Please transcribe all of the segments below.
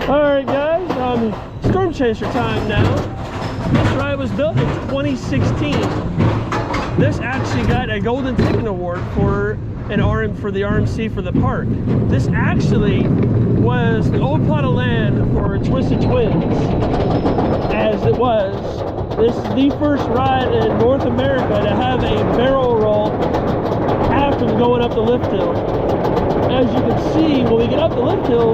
Alright guys, Storm Chaser time now. This ride was built in 2016. This actually got a Golden Ticket Award for the RMC for the park. This actually was the old plot of land for Twisted Twins, as it was. This is the first ride in North America to have a barrel roll after going up the lift hill. As you can see, when we get up the lift hill,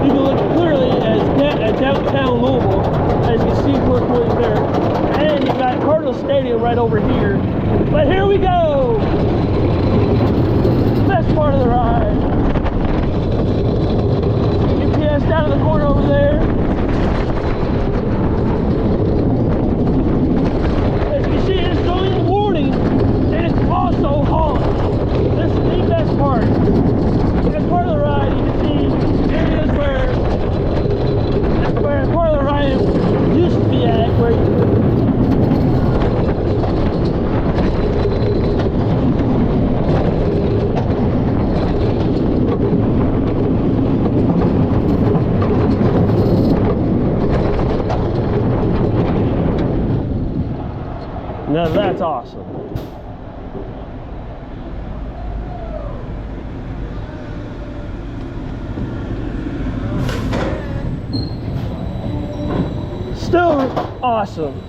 you can look clearly at downtown Louisville, as you can see clearly there. And you've got Cardinal Stadium right over here. But here we go! Best part of the ride. UPS down in the corner over there. As you can see, it's going in warning, and it's also hauling. This is the best part. As part of the ride, you can see areas where part of the ride used to be at, where now that's awesome. Still awesome.